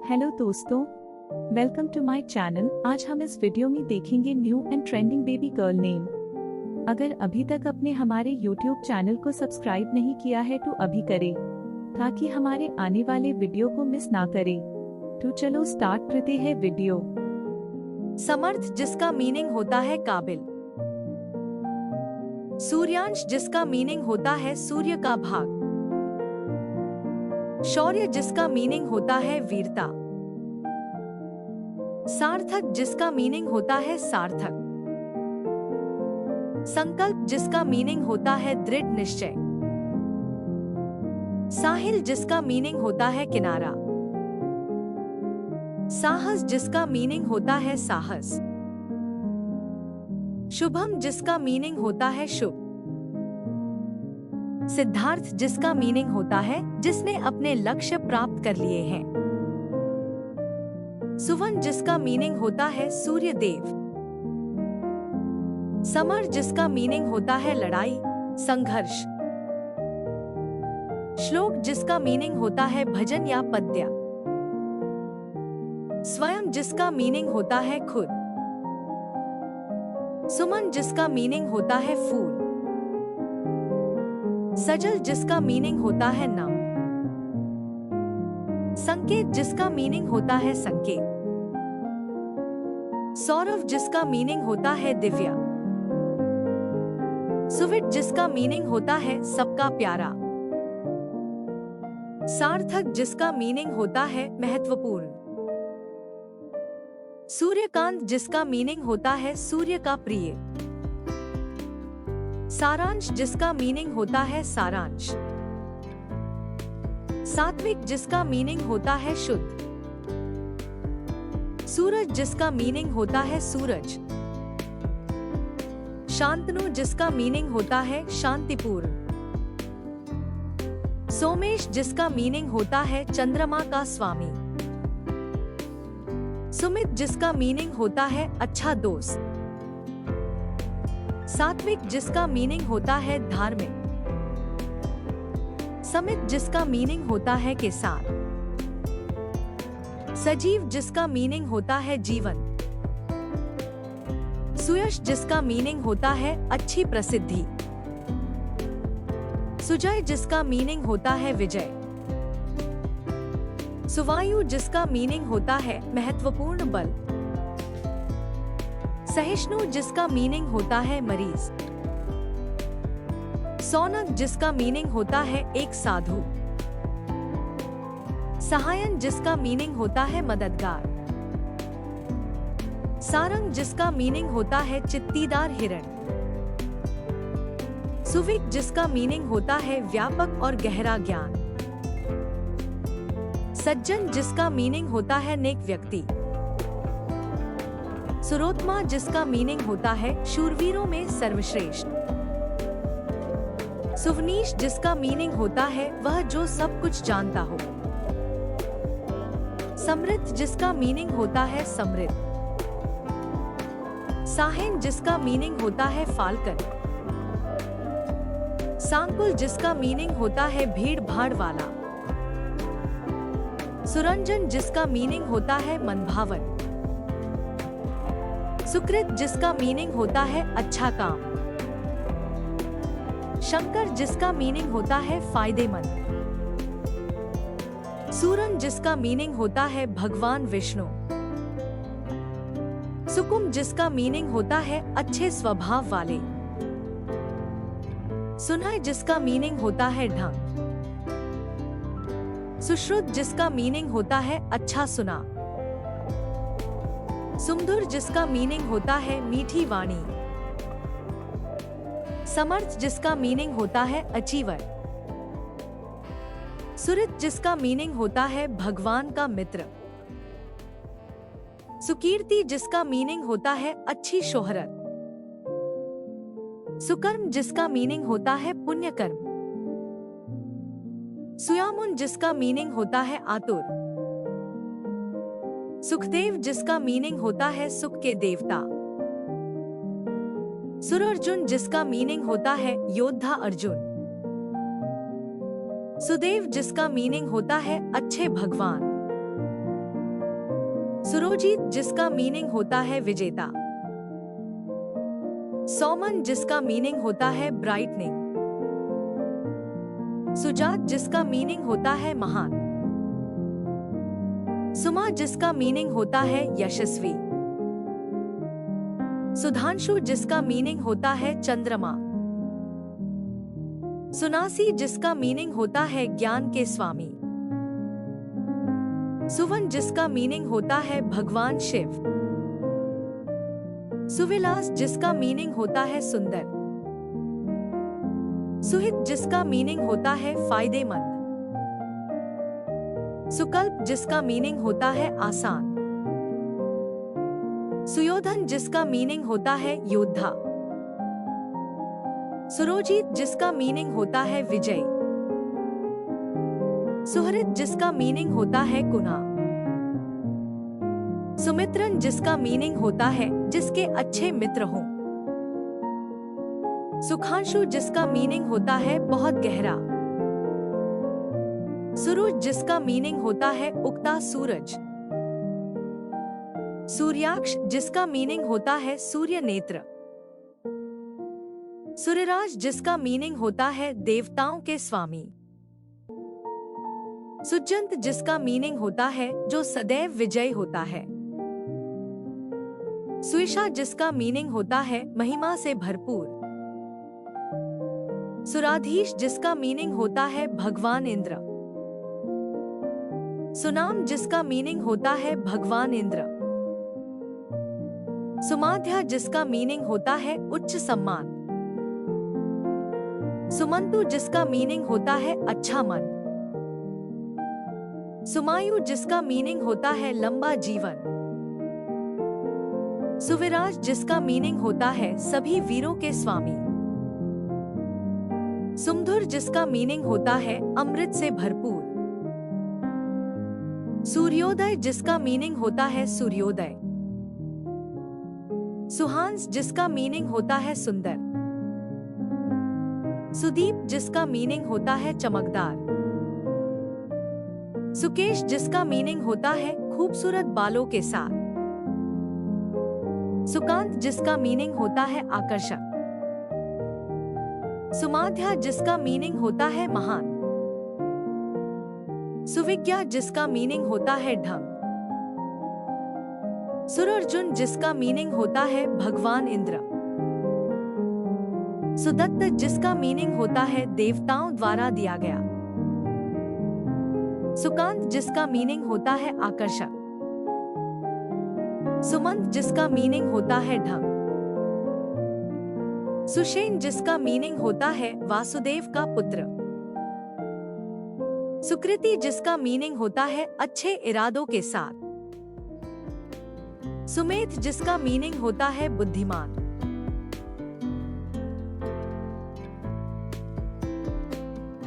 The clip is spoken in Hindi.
हेलो दोस्तों, वेलकम टू माय चैनल। आज हम इस वीडियो में देखेंगे new and trending baby girl name. अगर अभी तक अपने हमारे यूट्यूब चैनल को सब्सक्राइब नहीं किया है तो अभी करें ताकि हमारे आने वाले वीडियो को मिस ना करें। तो चलो स्टार्ट करते हैं वीडियो। समर्थ जिसका मीनिंग होता है काबिल। सूर्यांश जिसका मीनिंग होता है सूर्य का भाग। शौर्य जिसका मीनिंग होता है वीरता। सार्थक जिसका मीनिंग होता है सार्थक। संकल्प जिसका मीनिंग होता है दृढ़ निश्चय। साहिल जिसका मीनिंग होता है किनारा। साहस जिसका मीनिंग होता है साहस। शुभम जिसका मीनिंग होता है शुभ। सिद्धार्थ जिसका मीनिंग होता है जिसने अपने लक्ष्य प्राप्त कर लिए हैं। सुवन जिसका मीनिंग होता है सूर्य देव। समर जिसका मीनिंग होता है लड़ाई संघर्ष। श्लोक जिसका मीनिंग होता है भजन या पद्य। स्वयं जिसका मीनिंग होता है खुद। सुमन जिसका मीनिंग होता है फूल। सजल जिसका मीनिंग होता है नम। संकेत जिसका मीनिंग होता है संकेत। सौरभ जिसका मीनिंग होता है दिव्या। सुविट जिसका मीनिंग होता है सबका प्यारा। सार्थक जिसका मीनिंग होता है महत्वपूर्ण। सूर्यकांत जिसका मीनिंग होता है सूर्य का प्रिय। सारांश जिसका मीनिंग होता है सारांश। सात्विक जिसका मीनिंग होता है शुद्ध। सूरज जिसका मीनिंग होता है सूरज। शांतनु जिसका मीनिंग होता है शांतिपूर्ण। सोमेश जिसका मीनिंग होता है चंद्रमा का स्वामी। सुमित जिसका मीनिंग होता है अच्छा दोस्त। सात्विक जिसका मीनिंग होता है धार्मिक। समित जिसका मीनिंग होता है किसान। सजीव जिसका मीनिंग होता है जीवन। सुयश जिसका मीनिंग होता है अच्छी प्रसिद्धि। सुजय जिसका मीनिंग होता है विजय। सुवायु जिसका मीनिंग होता है महत्वपूर्ण बल। सहिष्णु जिसका मीनिंग होता है मरीज। सौनक जिसका मीनिंग होता है एक साधु। सहायन जिसका मीनिंग होता है मददगार। सारंग जिसका मीनिंग होता है चित्तीदार हिरण। सुविक जिसका मीनिंग होता है व्यापक और गहरा ज्ञान। सज्जन जिसका मीनिंग होता है नेक व्यक्ति। सुरोत्मा जिसका मीनिंग होता है शूरवीरों में सर्वश्रेष्ठ। सुवनीश जिसका मीनिंग होता है वह जो सब कुछ जानता हो। समृद्ध जिसका मीनिंग होता है समृद्ध। साहिन जिसका मीनिंग होता है फाल्कन। सांकुल जिसका मीनिंग होता है भीड़ भाड़ वाला। सुरंजन जिसका मीनिंग होता है मनभावन। सुकृत जिसका मीनिंग होता है अच्छा काम। शंकर जिसका मीनिंग होता है फायदेमंद। सूरन जिसका मीनिंग होता है भगवान विष्णु। सुकुम जिसका मीनिंग होता है अच्छे स्वभाव वाले। सुनय जिसका मीनिंग होता है ढंग। सुश्रुत जिसका मीनिंग होता है अच्छा सुना। सुमधुर जिसका मीनिंग होता है मीठी वाणी। समर्थ जिसका मीनिंग होता है अचीवर। सुरित जिसका मीनिंग होता है भगवान का मित्र। सुकीर्ति जिसका मीनिंग होता है अच्छी शोहरत। सुकर्म जिसका मीनिंग होता है पुण्य कर्म। सुयामुन जिसका मीनिंग होता है आतुर। सुखदेव जिसका मीनिंग होता है सुख के देवता। सुरअर्जुन जिसका मीनिंग होता है योद्धा अर्जुन। सुदेव जिसका मीनिंग होता है अच्छे भगवान। सुरोजीत जिसका मीनिंग होता है विजेता। सौमन जिसका मीनिंग होता है ब्राइटनिंग। सुजात जिसका मीनिंग होता है महान। सुमा जिसका मीनिंग होता है यशस्वी। सुधांशु जिसका मीनिंग होता है चंद्रमा। सुनासी जिसका मीनिंग होता है ज्ञान के स्वामी। सुवन जिसका मीनिंग होता है भगवान शिव। सुविलास जिसका मीनिंग होता है सुंदर। सुहित जिसका मीनिंग होता है फायदेमंद। सुकल्प जिसका मीनिंग होता है आसान। सुयोधन जिसका मीनिंग होता है योद्धा। सुरोजीत जिसका मीनिंग होता है विजय। सुहृद जिसका मीनिंग होता है गुना। सुमित्रन जिसका मीनिंग होता है जिसके अच्छे मित्र हों। सुखांशु जिसका मीनिंग होता है बहुत गहरा। सुरुज जिसका मीनिंग होता है उगता सूरज। सूर्याक्ष जिसका मीनिंग होता है सूर्य नेत्र। सूर्यराज जिसका मीनिंग होता है देवताओं के स्वामी। सुजंत जिसका मीनिंग होता है जो सदैव विजयी होता है। सुईशा जिसका मीनिंग होता है महिमा से भरपूर। सुराधीश जिसका मीनिंग होता है भगवान इंद्र। सुनाम जिसका मीनिंग होता है भगवान इंद्र। सुमाध्या जिसका मीनिंग होता है उच्च सम्मान। सुमंतु जिसका मीनिंग होता है अच्छा मन। सुमायु जिसका मीनिंग होता है लंबा जीवन। सुविराज जिसका मीनिंग होता है सभी वीरों के स्वामी। सुमधुर जिसका मीनिंग होता है अमृत से भरपूर। सूर्योदय जिसका मीनिंग होता है सूर्योदय। सुहांस जिसका मीनिंग होता है सुंदर। सुदीप जिसका मीनिंग होता है चमकदार। सुकेश जिसका मीनिंग होता है खूबसूरत बालों के साथ। सुकांत जिसका मीनिंग होता है आकर्षक। सुमाध्या जिसका मीनिंग होता है महान। सुविज्ञा जिसका मीनिंग होता है ढंग। सुरर्जुन जिसका मीनिंग होता है भगवान इंद्र। सुदत्त जिसका मीनिंग होता है देवताओं द्वारा दिया गया। सुकांत जिसका मीनिंग होता है आकर्षक। सुमंत जिसका मीनिंग होता है ढंग। सुषेण जिसका मीनिंग होता है वासुदेव का पुत्र। सुकृति जिसका मीनिंग होता है अच्छे इरादों के साथ। सुमेध जिसका मीनिंग होता है बुद्धिमान।